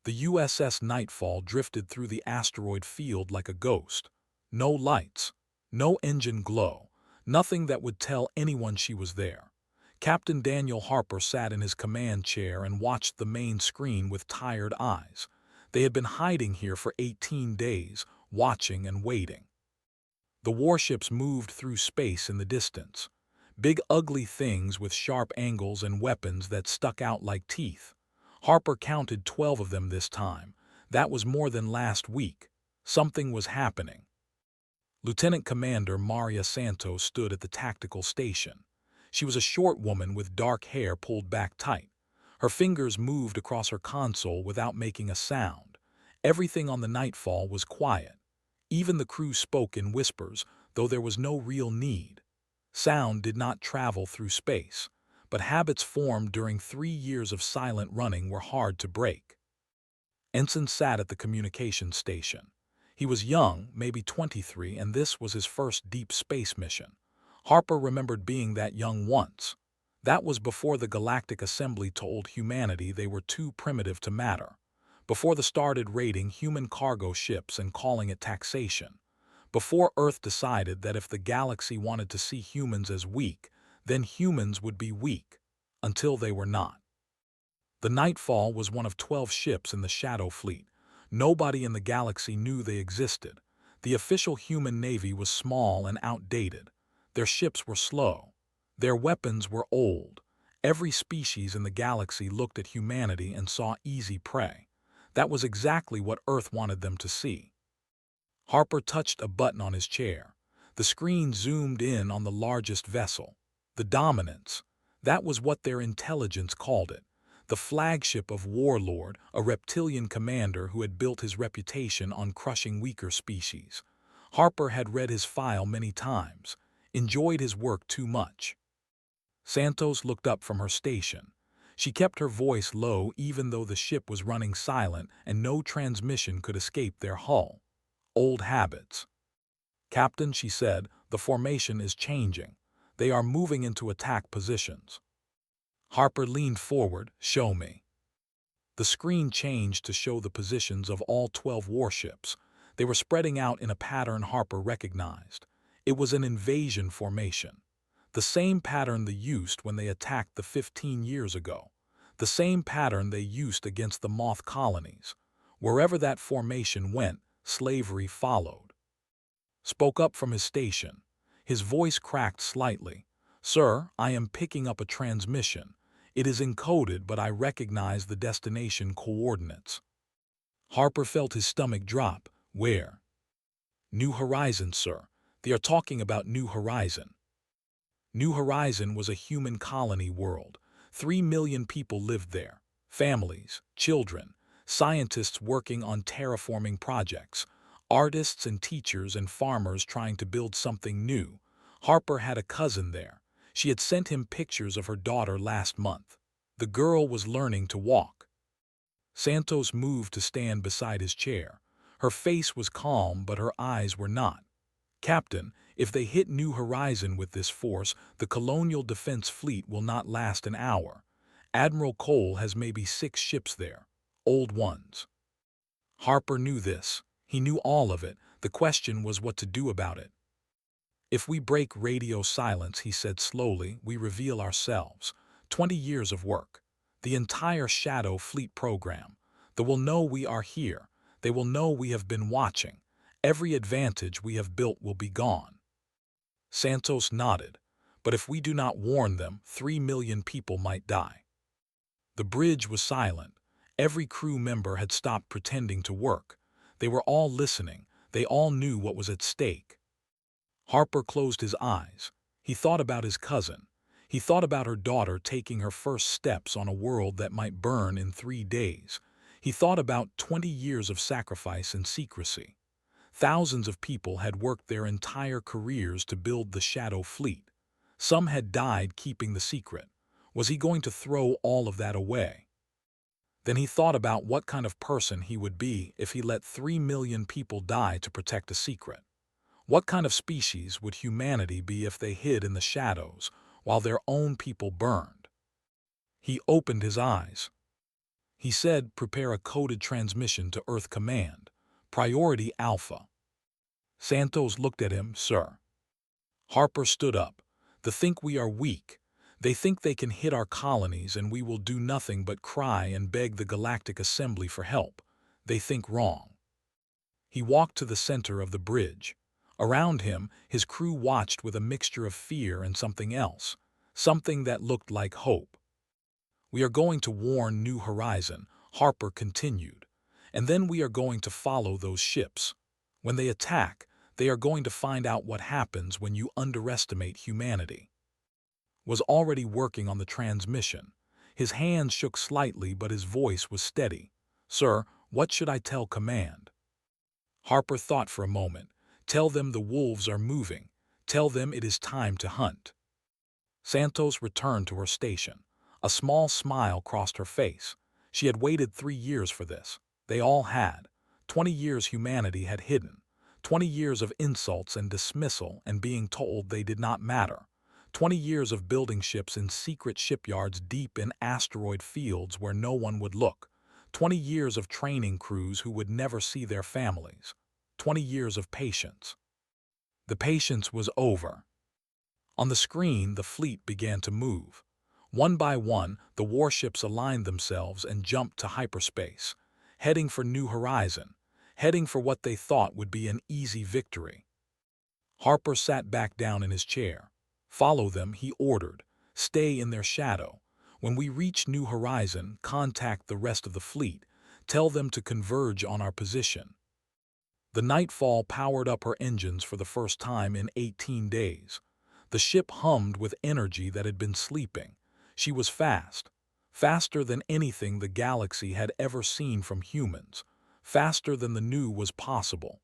The USS Nightfall drifted through the asteroid field like a ghost. No lights, no engine glow, nothing that would tell anyone she was there. Captain Daniel Harper sat in his command chair and watched the main screen with tired eyes. They had been hiding here for 18 days, watching and waiting. The warships moved through space in the distance. Big ugly things with sharp angles and weapons that stuck out like teeth. Harper counted 12 of them this time. That was more than last week. Something was happening. Lieutenant Commander Maria Santos stood at the tactical station. She was a short woman with dark hair pulled back tight. Her fingers moved across her console without making a sound. Everything on the Nightfall was quiet. Even the crew spoke in whispers, though there was no real need. Sound did not travel through space, but habits formed during 3 years of silent running were hard to break. Ensign sat at the communications station. He was young, maybe 23, and this was his first deep space mission. Harper remembered being that young once. That was before the Galactic Assembly told humanity they were too primitive to matter. Before the started raiding human cargo ships and calling it taxation. Before Earth decided that if the galaxy wanted to see humans as weak, then humans would be weak, until they were not. The Nightfall was one of 12 ships in the Shadow Fleet. Nobody in the galaxy knew they existed. The official human navy was small and outdated. Their ships were slow. Their weapons were old. Every species in the galaxy looked at humanity and saw easy prey. That was exactly what Earth wanted them to see. Harper touched a button on his chair. The screen zoomed in on the largest vessel. The Dominance. That was what their intelligence called it. The flagship of Warlord, a reptilian commander who had built his reputation on crushing weaker species. Harper had read his file many times, enjoyed his work too much. Santos looked up from her station. She kept her voice low even though the ship was running silent and no transmission could escape their hull. Old habits. "Captain," she said, "the formation is changing. They are moving into attack positions." Harper leaned forward. "Show me." The screen changed to show the positions of all 12 warships. They were spreading out in a pattern Harper recognized. It was an invasion formation. The same pattern they used when they attacked the 15 years ago. The same pattern they used against the moth colonies. Wherever that formation went, slavery followed. Spoke up from his station. His voice cracked slightly. "Sir, I am picking up a transmission. It is encoded, but I recognize the destination coordinates." Harper felt his stomach drop. "Where?" "New Horizon, sir. They are talking about New Horizon." New Horizon was a human colony world. 3 million people lived there. Families, children, scientists working on terraforming projects, artists and teachers and farmers trying to build something new. Harper had a cousin there. She had sent him pictures of her daughter last month. The girl was learning to walk. Santos moved to stand beside his chair. Her face was calm, but her eyes were not. "Captain, if they hit New Horizon with this force, the Colonial Defense Fleet will not last an hour. Admiral Cole has maybe 6 ships there. Old ones." Harper knew this. He knew all of it. The question was what to do about it. "If we break radio silence," he said slowly, "we reveal ourselves. 20 years of work. The entire Shadow Fleet program. They will know we are here. They will know we have been watching. Every advantage we have built will be gone." Santos nodded. "But if we do not warn them, 3 million people might die." The bridge was silent. Every crew member had stopped pretending to work. They were all listening. They all knew what was at stake. Harper closed his eyes. He thought about his cousin. He thought about her daughter taking her first steps on a world that might burn in 3 days. He thought about 20 years of sacrifice and secrecy. Thousands of people had worked their entire careers to build the Shadow Fleet. Some had died keeping the secret. Was he going to throw all of that away? Then he thought about what kind of person he would be if he let 3 million people die to protect a secret. What kind of species would humanity be if they hid in the shadows while their own people burned? He opened his eyes. He said, "Prepare a coded transmission to Earth Command. Priority Alpha." Santos looked at him. "Sir." Harper stood up. "They think we are weak. They think they can hit our colonies and we will do nothing but cry and beg the Galactic Assembly for help. They think wrong." He walked to the center of the bridge. Around him, his crew watched with a mixture of fear and something else, something that looked like hope. "We are going to warn New Horizon," Harper continued, "and then we are going to follow those ships. When they attack, they are going to find out what happens when you underestimate humanity." Was already working on the transmission. His hands shook slightly, but his voice was steady. "Sir, what should I tell command?" Harper thought for a moment. "Tell them the wolves are moving. Tell them it is time to hunt." Santos returned to her station. A small smile crossed her face. She had waited 3 years for this. They all had. 20 years humanity had hidden. 20 years of insults and dismissal and being told they did not matter. 20 years of building ships in secret shipyards deep in asteroid fields where no one would look. 20 years of training crews who would never see their families. 20 years of patience. The patience was over. On the screen, the fleet began to move. One by one, the warships aligned themselves and jumped to hyperspace, heading for New Horizon, heading for what they thought would be an easy victory. Harper sat back down in his chair. "Follow them," he ordered. "Stay in their shadow. When we reach New Horizon, contact the rest of the fleet. Tell them to converge on our position." The Nightfall powered up her engines for the first time in 18 days. The ship hummed with energy that had been sleeping. She was fast, faster than anything the galaxy had ever seen from humans, faster than the knew was possible.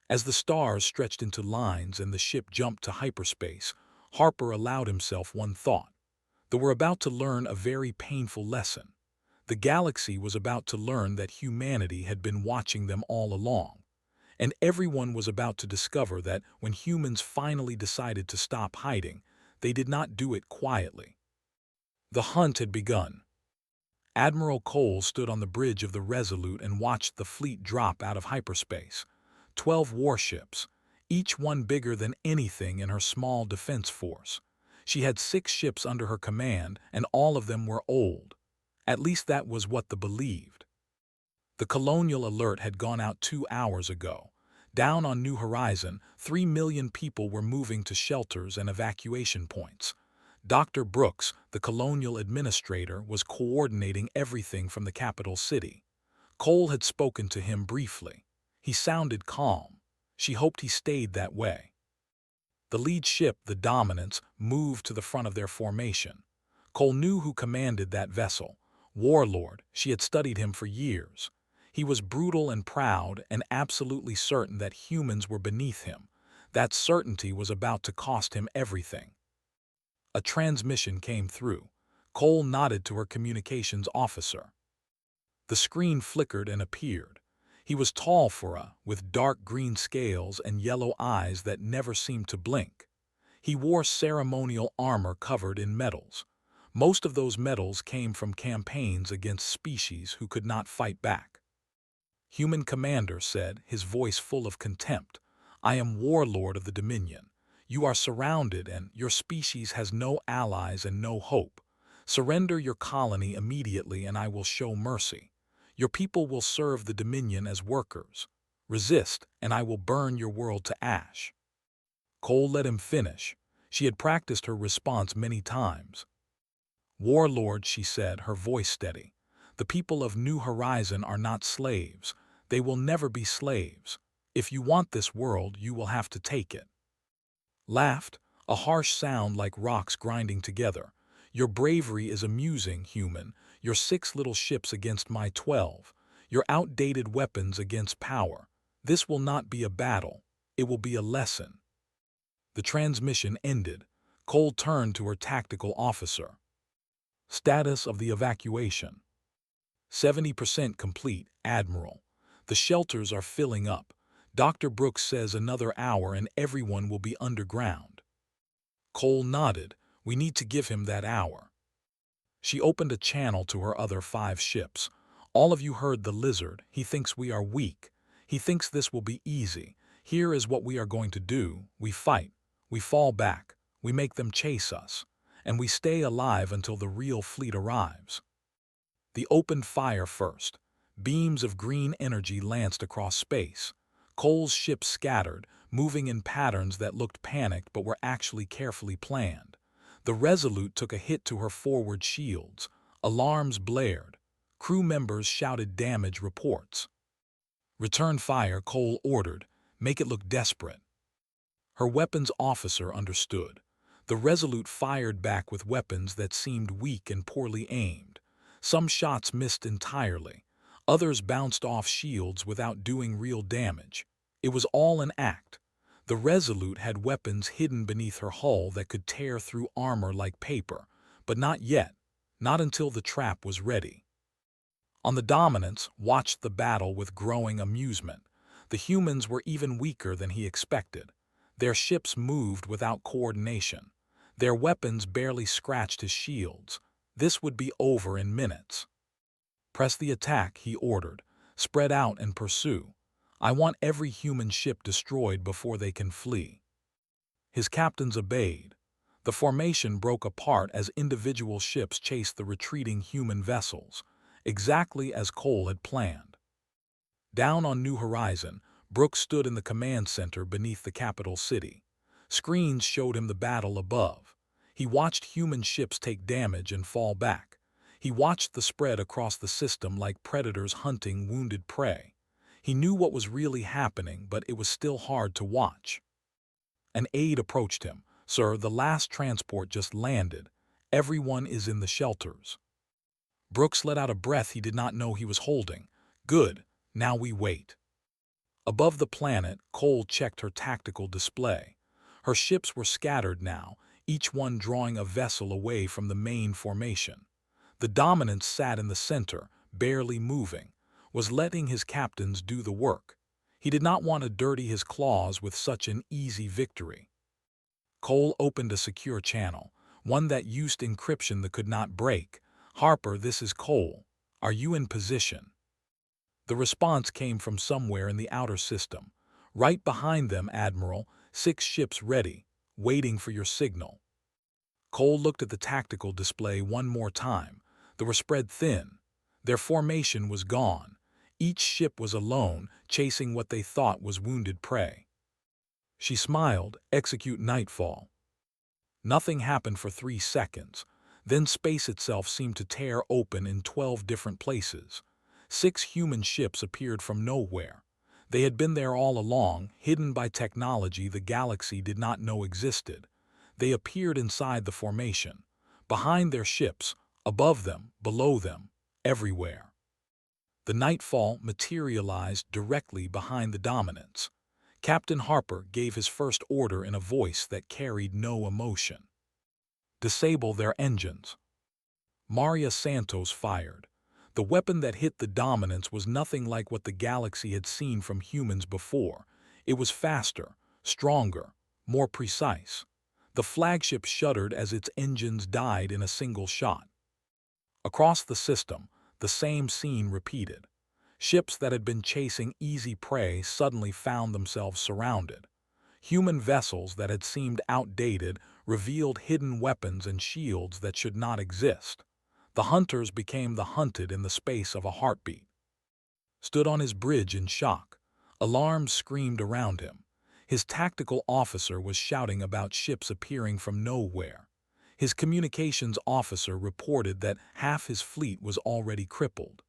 As the stars stretched into lines and the ship jumped to hyperspace, Harper allowed himself one thought. They were about to learn a very painful lesson. The galaxy was about to learn that humanity had been watching them all along. And everyone was about to discover that when humans finally decided to stop hiding, they did not do it quietly. The hunt had begun. Admiral Cole stood on the bridge of the Resolute and watched the fleet drop out of hyperspace. 12 warships, each one bigger than anything in her small defense force. She had 6 ships under her command, and all of them were old. At least that was what they believed. The colonial alert had gone out 2 hours ago. Down on New Horizon, 3 million people were moving to shelters and evacuation points. Dr. Brooks, the colonial administrator, was coordinating everything from the capital city. Cole had spoken to him briefly. He sounded calm. She hoped he stayed that way. The lead ship, the Dominance, moved to the front of their formation. Cole knew who commanded that vessel. Warlord. She had studied him for years. He was brutal and proud and absolutely certain that humans were beneath him. That certainty was about to cost him everything. A transmission came through. Cole nodded to her communications officer. The screen flickered and appeared. He was tall for with dark green scales and yellow eyes that never seemed to blink. He wore ceremonial armor covered in metals. Most of those metals came from campaigns against species who could not fight back. "Human Commander," said, his voice full of contempt, "I am Warlord of the Dominion. You are surrounded and your species has no allies and no hope. Surrender your colony immediately and I will show mercy. Your people will serve the Dominion as workers. Resist and I will burn your world to ash." Cole let him finish. She had practiced her response many times. "Warlord," she said, her voice steady, "the people of New Horizon are not slaves. They will never be slaves. If you want this world, you will have to take it." Laughed, a harsh sound like rocks grinding together. "Your bravery is amusing, human. Your 6 little ships against my 12. Your outdated weapons against power. This will not be a battle. It will be a lesson." The transmission ended. Cole turned to her tactical officer. "Status of the evacuation." 70% complete, Admiral. "The shelters are filling up. Dr. Brooks says another hour and everyone will be underground." Cole nodded. "We need to give him that hour." She opened a channel to her other 5 ships. All of you heard the lizard. He thinks we are weak. He thinks this will be easy. Here is what we are going to do. We fight. We fall back. We make them chase us. And we stay alive until the real fleet arrives. They opened fire first. Beams of green energy lanced across space. Cole's ships scattered, moving in patterns that looked panicked but were actually carefully planned. The Resolute took a hit to her forward shields. Alarms blared. Crew members shouted damage reports. Return fire, Cole ordered. Make it look desperate. Her weapons officer understood. The Resolute fired back with weapons that seemed weak and poorly aimed. Some shots missed entirely. Others bounced off shields without doing real damage. It was all an act. The Resolute had weapons hidden beneath her hull that could tear through armor like paper, but not yet, not until the trap was ready. On the Dominance watched the battle with growing amusement. The humans were even weaker than he expected. Their ships moved without coordination. Their weapons barely scratched his shields. This would be over in minutes. Press the attack, he ordered. Spread out and pursue. I want every human ship destroyed before they can flee. His captains obeyed. The formation broke apart as individual ships chased the retreating human vessels, exactly as Cole had planned. Down on New Horizon, Brooks stood in the command center beneath the capital city. Screens showed him the battle above. He watched human ships take damage and fall back. He watched the spread across the system like predators hunting wounded prey. He knew what was really happening, but it was still hard to watch. An aide approached him. Sir, the last transport just landed. Everyone is in the shelters. Brooks let out a breath he did not know he was holding. Good, now we wait. Above the planet, Cole checked her tactical display. Her ships were scattered now, each one drawing a vessel away from the main formation. The Dominance sat in the center, barely moving, was letting his captains do the work. He did not want to dirty his claws with such an easy victory. Cole opened a secure channel, one that used encryption that could not break. Harper, this is Cole. Are you in position? The response came from somewhere in the outer system. Right behind them, Admiral, 6 ships ready, waiting for your signal. Cole looked at the tactical display one more time. They were spread thin. Their formation was gone. Each ship was alone, chasing what they thought was wounded prey. She smiled. Execute nightfall. Nothing happened for 3 seconds. Then space itself seemed to tear open in 12 different places. 6 human ships appeared from nowhere. They had been there all along, hidden by technology the galaxy did not know existed. They appeared inside the formation, behind their ships, above them, below them, everywhere. The Nightfall materialized directly behind the Dominance. Captain Harper gave his first order in a voice that carried no emotion. Disable their engines. Maria Santos fired. The weapon that hit the Dominance was nothing like what the galaxy had seen from humans before. It was faster, stronger, more precise. The flagship shuddered as its engines died in a single shot. Across the system, the same scene repeated. Ships that had been chasing easy prey suddenly found themselves surrounded. Human vessels that had seemed outdated revealed hidden weapons and shields that should not exist. The hunters became the hunted in the space of a heartbeat. Stood on his bridge in shock. Alarms screamed around him. His tactical officer was shouting about ships appearing from nowhere. His communications officer reported that half his fleet was already crippled.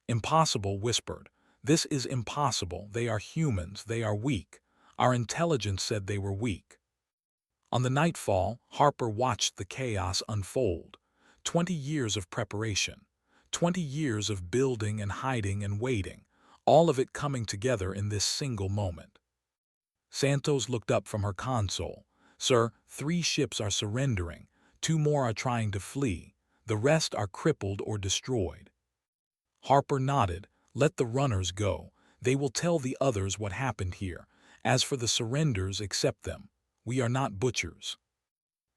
Impossible, whispered. This is impossible. They are humans. They are weak. Our intelligence said they were weak. On the Nightfall, Harper watched the chaos unfold. 20 years of preparation. 20 years of building and hiding and waiting. All of it coming together in this single moment. Santos looked up from her console. Sir, 3 ships are surrendering. 2 more are trying to flee. The rest are crippled or destroyed. Harper nodded. Let the runners go. They will tell the others what happened here. As for the surrenders, accept them. We are not butchers.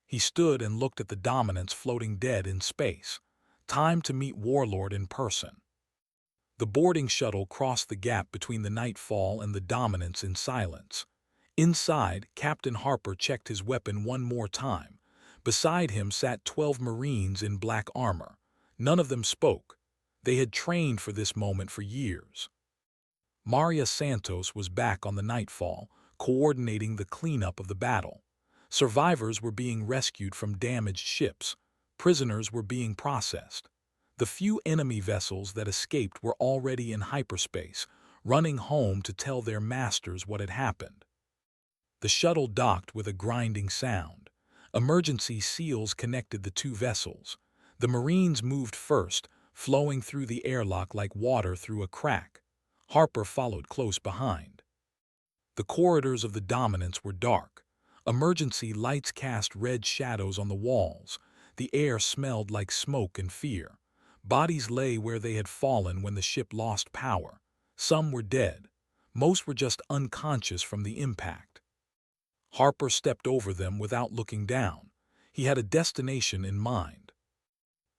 He stood and looked at the Dominants floating dead in space. Time to meet Warlord in person. The boarding shuttle crossed the gap between the Nightfall and the Dominants in silence. Inside, Captain Harper checked his weapon one more time. Beside him sat 12 Marines in black armor. None of them spoke. They had trained for this moment for years. Maria Santos was back on the Nightfall, coordinating the cleanup of the battle. Survivors were being rescued from damaged ships. Prisoners were being processed. The few enemy vessels that escaped were already in hyperspace, running home to tell their masters what had happened. The shuttle docked with a grinding sound. Emergency seals connected the two vessels. The Marines moved first, flowing through the airlock like water through a crack. Harper followed close behind. The corridors of the Dominants were dark. Emergency lights cast red shadows on the walls. The air smelled like smoke and fear. Bodies lay where they had fallen when the ship lost power. Some were dead. Most were just unconscious from the impact. Harper stepped over them without looking down. He had a destination in mind.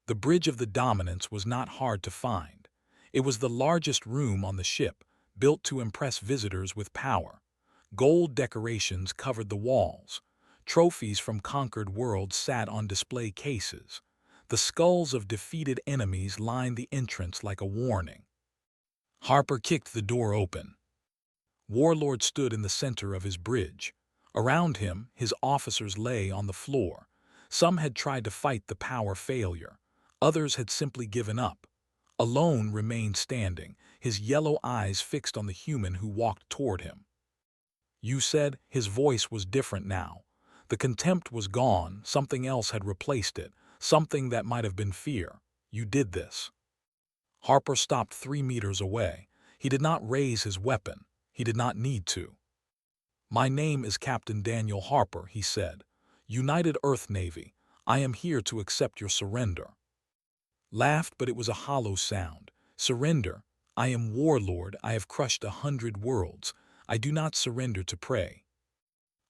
The bridge of the Dominants was not hard to find. It was the largest room on the ship, built to impress visitors with power. Gold decorations covered the walls. Trophies from conquered worlds sat on display cases. The skulls of defeated enemies lined the entrance like a warning. Harper kicked the door open. Warlord stood in the center of his bridge. Around him, his officers lay on the floor. Some had tried to fight the power failure. Others had simply given up. Alone remained standing, his yellow eyes fixed on the human who walked toward him. "You said," his voice was different now. The contempt was gone, something else had replaced it, something that might have been fear. "You did this." Harper stopped 3 meters away. He did not raise his weapon. He did not need to. "My name is Captain Daniel Harper," he said. "United Earth Navy. I am here to accept your surrender." Laughed, but it was a hollow sound. "Surrender? I am Warlord. I have crushed 100 worlds. I do not surrender to prey."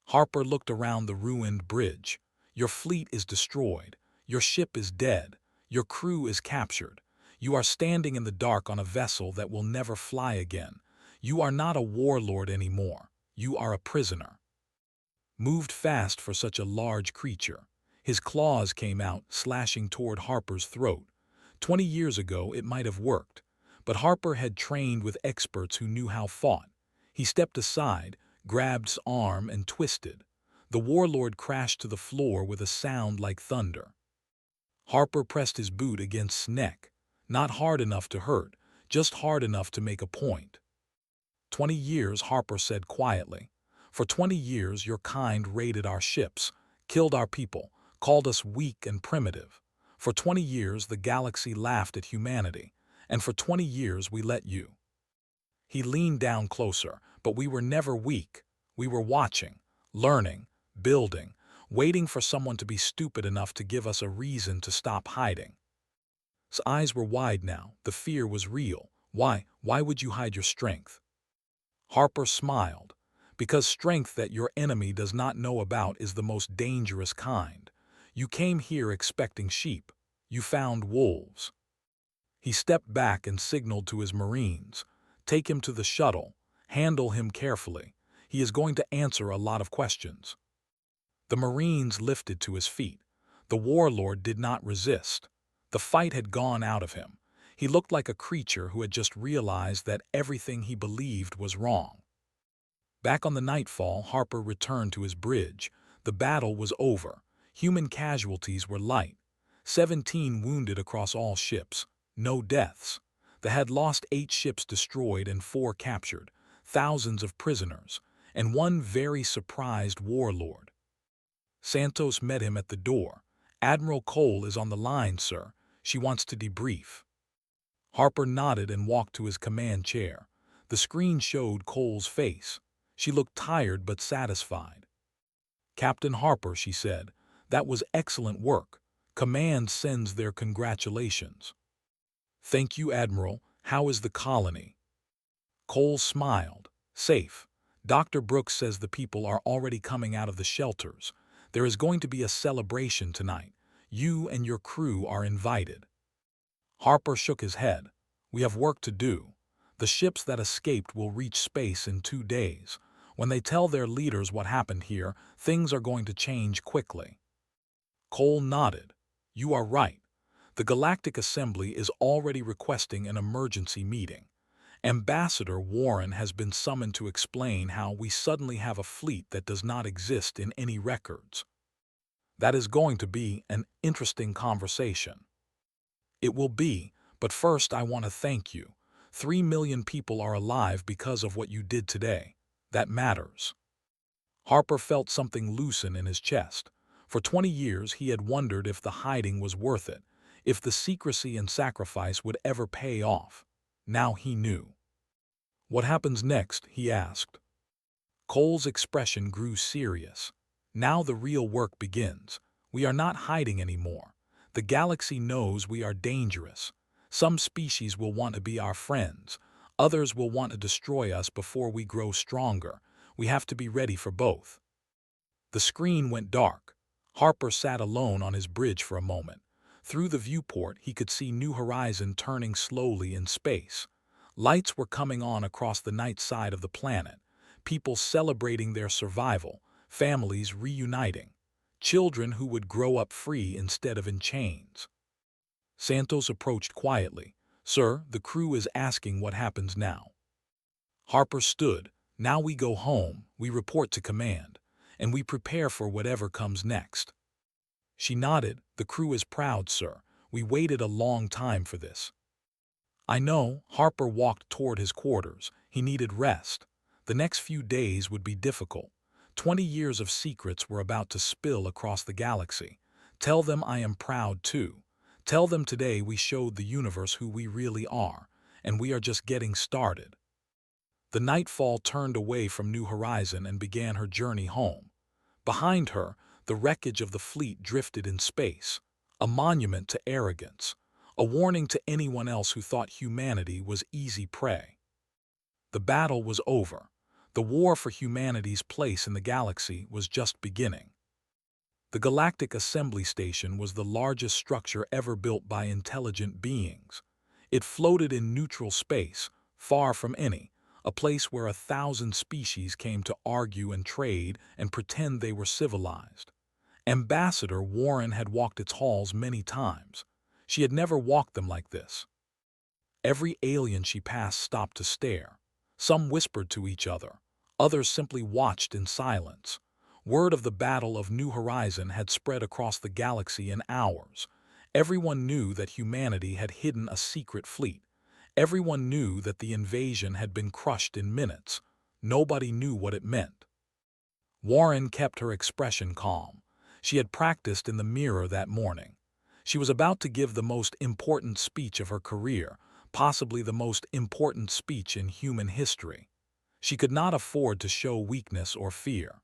Harper looked around the ruined bridge. "Your fleet is destroyed. Your ship is dead. Your crew is captured. You are standing in the dark on a vessel that will never fly again. You are not a warlord anymore. You are a prisoner." Moved fast for such a large creature. His claws came out, slashing toward Harper's throat. 20 years ago it might have worked, but Harper had trained with experts who knew how fought. He stepped aside, grabbed his arm, and twisted. The warlord crashed to the floor with a sound like thunder. Harper pressed his boot against his neck. Not hard enough to hurt, just hard enough to make a point. 20 years, Harper said quietly. For 20 years your kind raided our ships, killed our people, called us weak and primitive. For 20 years the galaxy laughed at humanity, and for 20 years we let you. He leaned down closer, but we were never weak. We were watching, learning, building, waiting for someone to be stupid enough to give us a reason to stop hiding. His eyes were wide now. The fear was real. Why would you hide your strength? Harper smiled. "Because strength that your enemy does not know about is the most dangerous kind. You came here expecting sheep. You found wolves." He stepped back and signaled to his Marines. "Take him to the shuttle. Handle him carefully. He is going to answer a lot of questions." The Marines lifted to his feet. The warlord did not resist. The fight had gone out of him. He looked like a creature who had just realized that everything he believed was wrong. Back on the Nightfall, Harper returned to his bridge. The battle was over. Human casualties were light. 17 wounded across all ships. No deaths. They had lost 8 ships destroyed and 4 captured. Thousands of prisoners. And one very surprised warlord. Santos met him at the door. "Admiral Cole is on the line, sir. She wants to debrief." Harper nodded and walked to his command chair. The screen showed Cole's face. She looked tired but satisfied. "Captain Harper," she said, "that was excellent work. Command sends their congratulations." "Thank you, Admiral. How is the colony?" Cole smiled. "Safe. Dr. Brooks says the people are already coming out of the shelters. There is going to be a celebration tonight. You and your crew are invited." Harper shook his head. "We have work to do. The ships that escaped will reach space in 2 days. When they tell their leaders what happened here, things are going to change quickly." Cole nodded. "You are right. The Galactic Assembly is already requesting an emergency meeting. Ambassador Warren has been summoned to explain how we suddenly have a fleet that does not exist in any records. That is going to be an interesting conversation." "It will be, but first I want to thank you. 3 million people are alive because of what you did today. That matters." Harper felt something loosen in his chest. For 20 years he had wondered if the hiding was worth it, if the secrecy and sacrifice would ever pay off. Now he knew. "What happens next?" he asked. Cole's expression grew serious. "Now the real work begins. We are not hiding anymore. The galaxy knows we are dangerous. Some species will want to be our friends. Others will want to destroy us before we grow stronger. We have to be ready for both." The screen went dark. Harper sat alone on his bridge for a moment. Through the viewport he could see New Horizon turning slowly in space. Lights were coming on across the night side of the planet. People celebrating their survival, families reuniting, children who would grow up free instead of in chains. Santos approached quietly. "Sir, the crew is asking what happens now." Harper stood. "Now we go home, we report to command, and we prepare for whatever comes next." She nodded. "The crew is proud, sir. We waited a long time for this." "I know." Harper walked toward his quarters. He needed rest. The next few days would be difficult. 20 years of secrets were about to spill across the galaxy. Tell them I am proud too. Tell them today we showed the universe who we really are, and we are just getting started. The Nightfall turned away from New Horizon and began her journey home. Behind her, the wreckage of the fleet drifted in space, a monument to arrogance, a warning to anyone else who thought humanity was easy prey. The battle was over. The war for humanity's place in the galaxy was just beginning. The Galactic Assembly Station was the largest structure ever built by intelligent beings. It floated in neutral space, far from any, a place where 1,000 species came to argue and trade and pretend they were civilized. Ambassador Warren had walked its halls many times. She had never walked them like this. Every alien she passed stopped to stare. Some whispered to each other. Others simply watched in silence. Word of the Battle of New Horizon had spread across the galaxy in hours. Everyone knew that humanity had hidden a secret fleet. Everyone knew that the invasion had been crushed in minutes. Nobody knew what it meant. Warren kept her expression calm. She had practiced in the mirror that morning. She was about to give the most important speech of her career, possibly the most important speech in human history. She could not afford to show weakness or fear.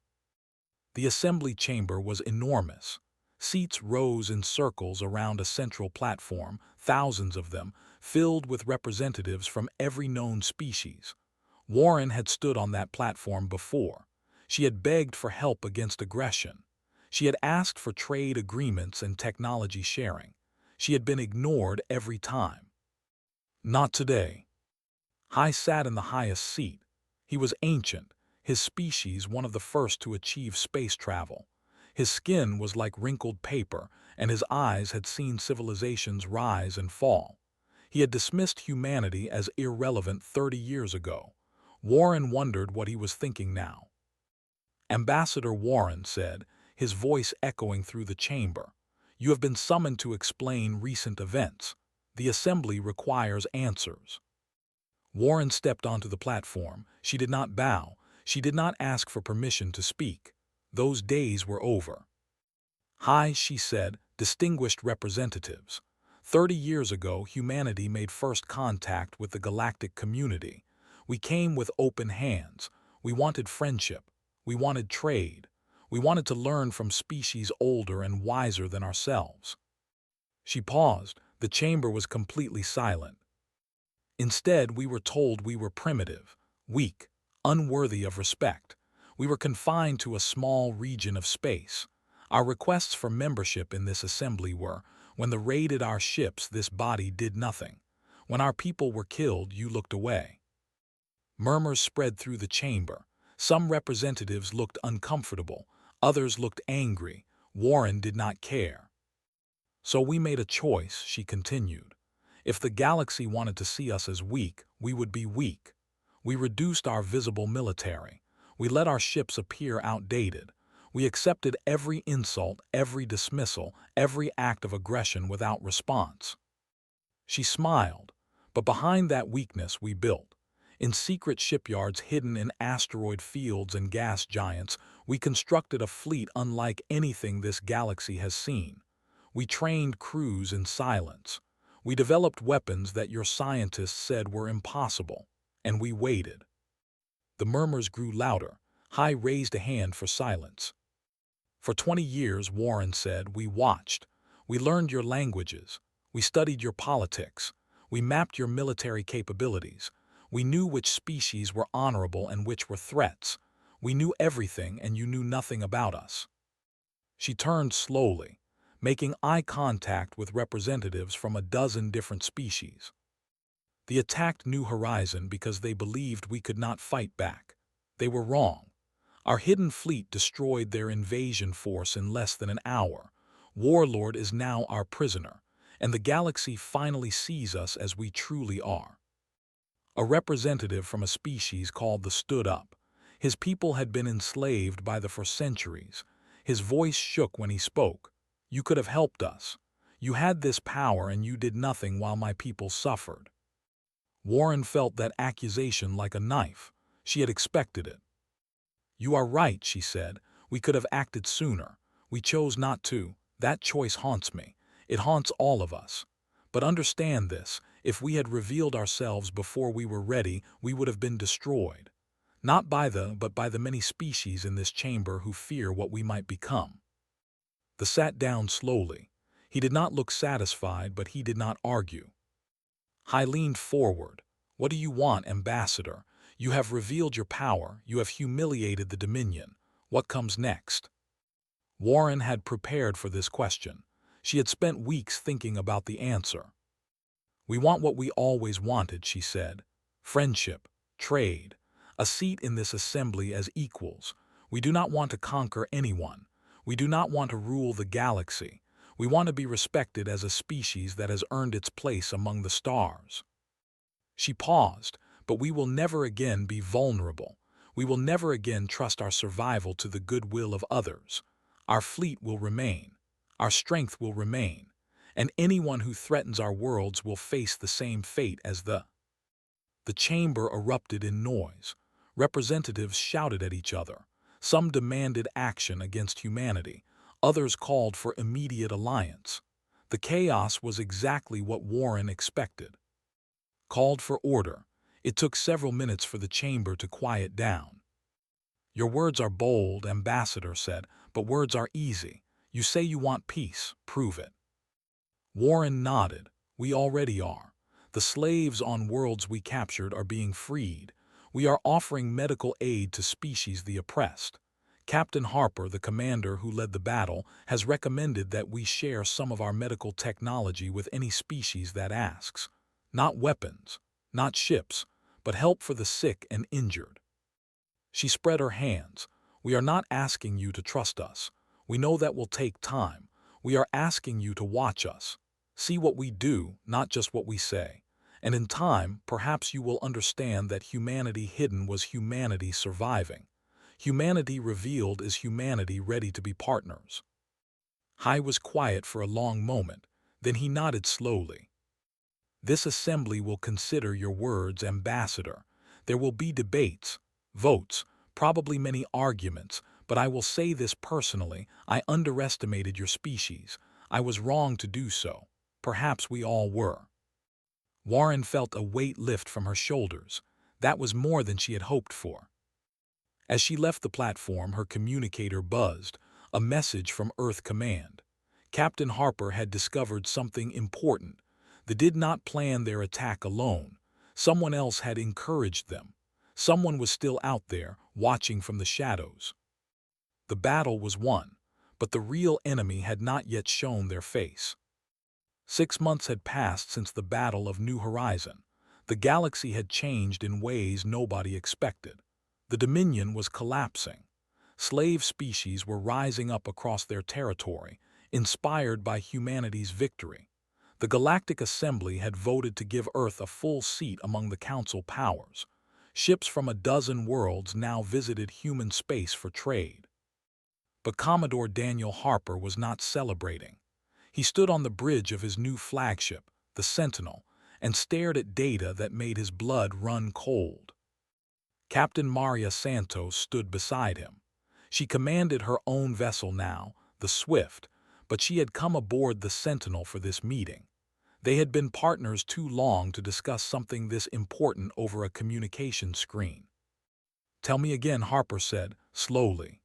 The assembly chamber was enormous. Seats rose in circles around a central platform, thousands of them, filled with representatives from every known species. Warren had stood on that platform before. She had begged for help against aggression. She had asked for trade agreements and technology sharing. She had been ignored every time. Not today. Hai sat in the highest seat. He was ancient, his species one of the first to achieve space travel. His skin was like wrinkled paper, and his eyes had seen civilizations rise and fall. He had dismissed humanity as irrelevant 30 years ago. Warren wondered what he was thinking now. Ambassador Warren said, his voice echoing through the chamber, "You have been summoned to explain recent events. The assembly requires answers." Warren stepped onto the platform. She did not bow. She did not ask for permission to speak. Those days were over. "Hi," she said, "distinguished representatives. 30 years ago, humanity made first contact with the galactic community. We came with open hands. We wanted friendship. We wanted trade. We wanted to learn from species older and wiser than ourselves." She paused. The chamber was completely silent. "Instead, we were told we were primitive, weak, unworthy of respect. We were confined to a small region of space. Our requests for membership in this assembly were, when the raided our ships, this body did nothing. When our people were killed, you looked away. Murmurs spread through the chamber. Some representatives looked uncomfortable, others looked angry. Warren did not care. So we made a choice, she continued. If the galaxy wanted to see us as weak, we would be weak. We reduced our visible military. We let our ships appear outdated. We accepted every insult, every dismissal, every act of aggression without response. She smiled, but behind that weakness we built. In secret shipyards hidden in asteroid fields and gas giants, we constructed a fleet unlike anything this galaxy has seen. We trained crews in silence. We developed weapons that your scientists said were impossible. And we waited. The murmurs grew louder. High raised a hand for silence. For 20 years, Warren said, we watched. We learned your languages. We studied your politics. We mapped your military capabilities. We knew which species were honorable and which were threats. We knew everything, and you knew nothing about us. She turned slowly, making eye contact with representatives from a dozen different species. They attacked New Horizon because they believed we could not fight back. They were wrong. Our hidden fleet destroyed their invasion force in less than an hour. Warlord is now our prisoner, and the galaxy finally sees us as we truly are. A representative from a species called the stood up. His people had been enslaved by the for centuries. His voice shook when he spoke. You could have helped us. You had this power and you did nothing while my people suffered. Warren felt that accusation like a knife. She had expected it. You are right, she said. We could have acted sooner. We chose not to. That choice haunts me. It haunts all of us. But understand this, if we had revealed ourselves before we were ready, we would have been destroyed. Not but by the many species in this chamber who fear what we might become. The sat down slowly. He did not look satisfied, but he did not argue. Hai leaned forward. What do you want, Ambassador? You have revealed your power. You have humiliated the Dominion. What comes next? Warren had prepared for this question. She had spent weeks thinking about the answer. We want what we always wanted, she said. Friendship, trade, a seat in this assembly as equals. We do not want to conquer anyone. We do not want to rule the galaxy. We want to be respected as a species that has earned its place among the stars. She paused, but we will never again be vulnerable. We will never again trust our survival to the goodwill of others. Our fleet will remain. Our strength will remain. And anyone who threatens our worlds will face the same fate as the chamber erupted in noise. Representatives shouted at each other. Some demanded action against humanity. Others called for immediate alliance. The chaos was exactly what Warren expected. Called for order. It took several minutes for the chamber to quiet down. Your words are bold, Ambassador said, but words are easy. You say you want peace. Prove it. Warren nodded. We already are. The slaves on worlds we captured are being freed. We are offering medical aid to species the oppressed. Captain Harper, the commander who led the battle, has recommended that we share some of our medical technology with any species that asks. Not weapons, not ships, but help for the sick and injured. She spread her hands. We are not asking you to trust us. We know that will take time. We are asking you to watch us. See what we do, not just what we say. And in time, perhaps you will understand that humanity hidden was humanity surviving. Humanity revealed is humanity ready to be partners. Hai was quiet for a long moment, then he nodded slowly. This assembly will consider your words, Ambassador. There will be debates, votes, probably many arguments, but I will say this personally, I underestimated your species. I was wrong to do so. Perhaps we all were. Warren felt a weight lift from her shoulders. That was more than she had hoped for. As she left the platform, her communicator buzzed, a message from Earth Command. Captain Harper had discovered something important. They did not plan their attack alone. Someone else had encouraged them. Someone was still out there, watching from the shadows. The battle was won, but the real enemy had not yet shown their face. 6 months had passed since the Battle of New Horizon. The galaxy had changed in ways nobody expected. The Dominion was collapsing. Slave species were rising up across their territory, inspired by humanity's victory. The Galactic Assembly had voted to give Earth a full seat among the Council powers. Ships from a dozen worlds now visited human space for trade. But Commodore Daniel Harper was not celebrating. He stood on the bridge of his new flagship, the Sentinel, and stared at data that made his blood run cold. Captain Maria Santos stood beside him. She commanded her own vessel now, the Swift, but she had come aboard the Sentinel for this meeting. They had been partners too long to discuss something this important over a communication screen. "Tell me again," Harper said, slowly.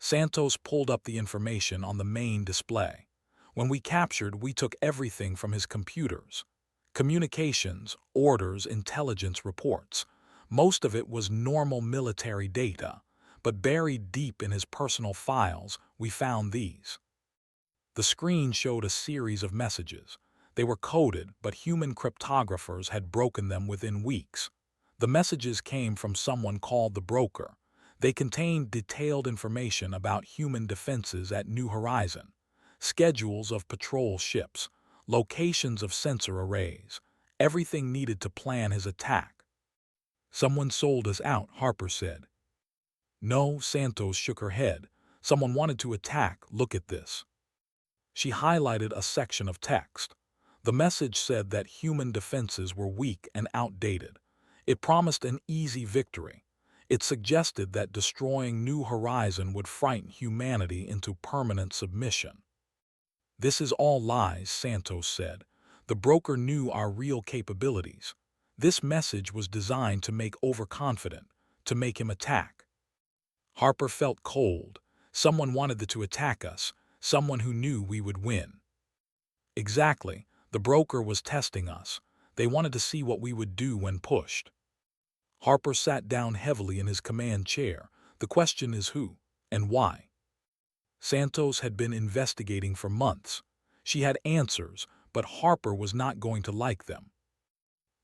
Santos pulled up the information on the main display. "When we captured, we took everything from his computers. Communications, orders, intelligence reports. Most of it was normal military data, but buried deep in his personal files, we found these." The screen showed a series of messages. They were coded, but human cryptographers had broken them within weeks. The messages came from someone called the Broker. They contained detailed information about human defenses at New Horizon, schedules of patrol ships, locations of sensor arrays, everything needed to plan his attack. "Someone sold us out," Harper said. "No," Santos shook her head. "Someone wanted to attack. Look at this." She highlighted a section of text. The message said that human defenses were weak and outdated. It promised an easy victory. It suggested that destroying New Horizon would frighten humanity into permanent submission. "This is all lies," Santos said. "The Broker knew our real capabilities. This message was designed to make overconfident, to make him attack." Harper felt cold. Someone wanted to attack us, someone who knew we would win. "Exactly. The Broker was testing us. They wanted to see what we would do when pushed." Harper sat down heavily in his command chair. "The question is who and why?" Santos had been investigating for months. She had answers, but Harper was not going to like them.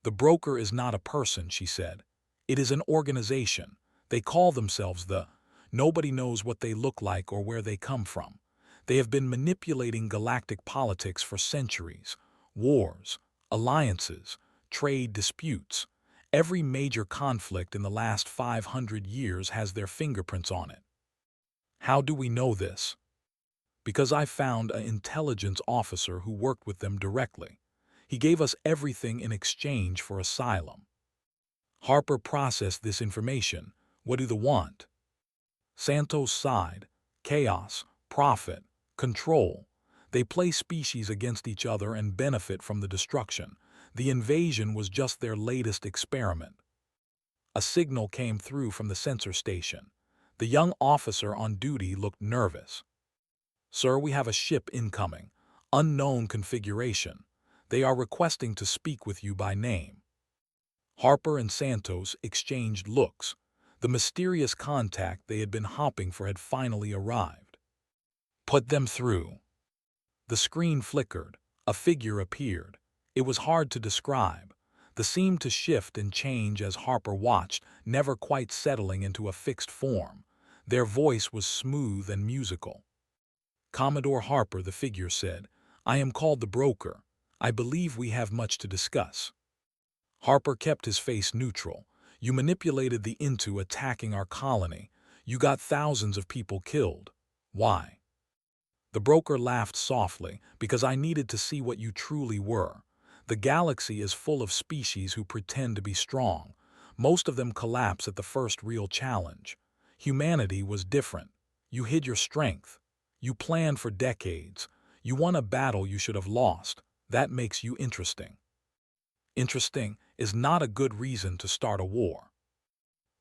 "The Broker is not a person," she said. "It is an organization. They call themselves the... Nobody knows what they look like or where they come from. They have been manipulating galactic politics for centuries. Wars, alliances, trade disputes. Every major conflict in the last 500 years has their fingerprints on it." "How do we know this?" "Because I found an intelligence officer who worked with them directly. He gave us everything in exchange for asylum." Harper processed this information. "What do they want?" Santos sighed. "Chaos, profit, control. They play species against each other and benefit from the destruction. The invasion was just their latest experiment." A signal came through from the sensor station. The young officer on duty looked nervous. "Sir, we have a ship incoming. Unknown configuration. They are requesting to speak with you by name." Harper and Santos exchanged looks. The mysterious contact they had been hoping for had finally arrived. "Put them through." The screen flickered. A figure appeared. It was hard to describe. The seemed to shift and change as Harper watched, never quite settling into a fixed form. Their voice was smooth and musical. "Commodore Harper," the figure said, "I am called the Broker. I believe we have much to discuss." Harper kept his face neutral. "You manipulated the into attacking our colony. You got thousands of people killed. Why?" The Broker laughed softly. "Because I needed to see what you truly were. The galaxy is full of species who pretend to be strong. Most of them collapse at the first real challenge. Humanity was different. You hid your strength. You planned for decades. You won a battle you should have lost. That makes you interesting." "Interesting is not a good reason to start a war."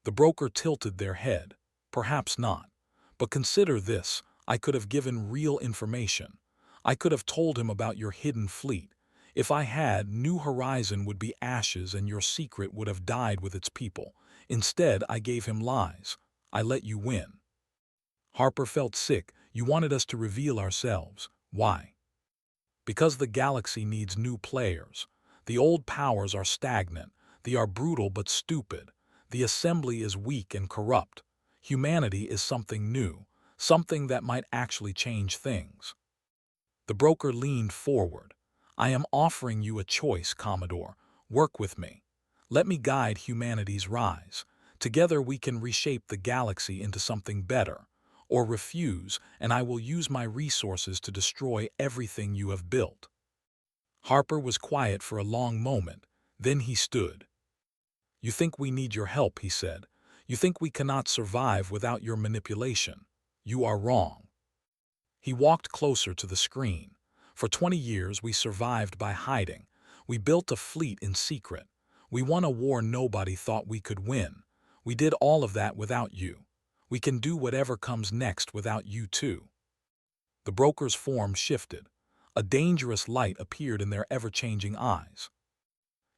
The Broker tilted their head. "Perhaps not. But consider this. I could have given real information. I could have told him about your hidden fleet. If I had, New Horizon would be ashes and your secret would have died with its people. Instead, I gave him lies. I let you win." Harper felt sick. You wanted us to reveal ourselves. Why? Because the galaxy needs new players. The old powers are stagnant. They are brutal but stupid. The assembly is weak and corrupt. Humanity is something new, something that might actually change things. The broker leaned forward. I am offering you a choice, Commodore. Work with me. Let me guide humanity's rise. Together we can reshape the galaxy into something better. Or refuse, and I will use my resources to destroy everything you have built. Harper was quiet for a long moment. Then he stood. You think we need your help, he said. You think we cannot survive without your manipulation. You are wrong. He walked closer to the screen. For 20 years we survived by hiding. We built a fleet in secret. We won a war nobody thought we could win. We did all of that without you. We can do whatever comes next without you too. The broker's form shifted. A dangerous light appeared in their ever-changing eyes.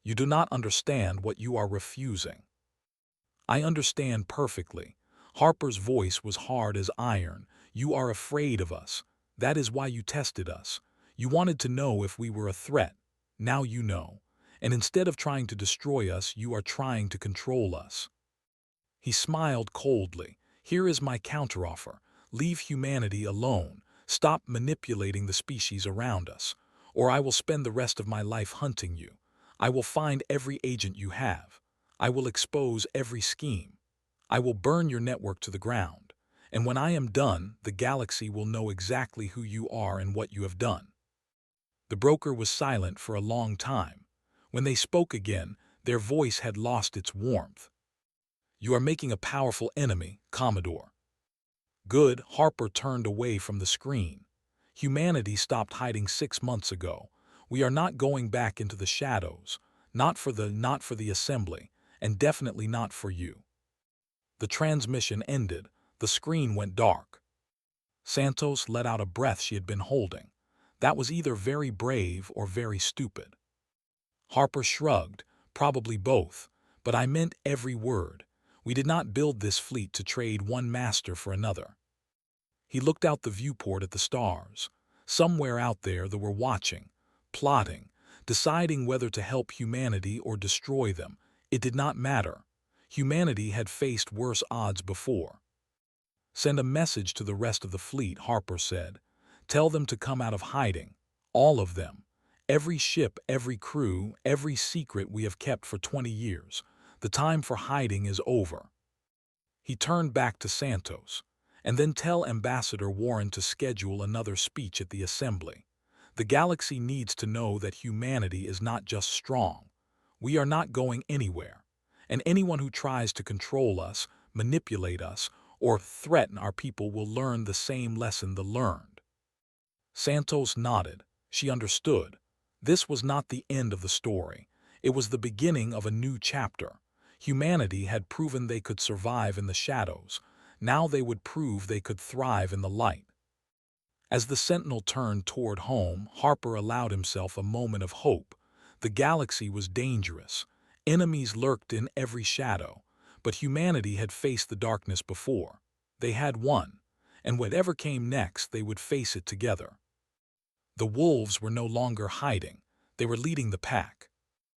You do not understand what you are refusing. I understand perfectly. Harper's voice was hard as iron. You are afraid of us. That is why you tested us. You wanted to know if we were a threat. Now you know. And instead of trying to destroy us, you are trying to control us. He smiled coldly. Here is my counteroffer. Leave humanity alone. Stop manipulating the species around us. Or I will spend the rest of my life hunting you. I will find every agent you have. I will expose every scheme. I will burn your network to the ground. And when I am done, the galaxy will know exactly who you are and what you have done. The broker was silent for a long time. When they spoke again, their voice had lost its warmth. You are making a powerful enemy, Commodore. Good. Harper turned away from the screen. Humanity stopped hiding 6 months ago. We are not going back into the shadows. Not for the assembly, and definitely not for you. The transmission ended. The screen went dark. Santos let out a breath she had been holding. That was either very brave or very stupid. Harper shrugged. Probably both. But I meant every word. We did not build this fleet to trade one master for another. He looked out the viewport at the stars. Somewhere out there they were watching, plotting, deciding whether to help humanity or destroy them. It did not matter. Humanity had faced worse odds before. Send a message to the rest of the fleet, Harper said. Tell them to come out of hiding. All of them. Every ship, every crew, every secret we have kept for 20 years. The time for hiding is over. He turned back to Santos. And then tell Ambassador Warren to schedule another speech at the assembly. The galaxy needs to know that humanity is not just strong. We are not going anywhere. And anyone who tries to control us, manipulate us, or threaten our people will learn the same lesson they learned. Santos nodded. She understood. This was not the end of the story. It was the beginning of a new chapter. Humanity had proven they could survive in the shadows. Now they would prove they could thrive in the light. As the Sentinel turned toward home, Harper allowed himself a moment of hope. The galaxy was dangerous. Enemies lurked in every shadow. But humanity had faced the darkness before. They had won. And whatever came next, they would face it together. The wolves were no longer hiding. They were leading the pack.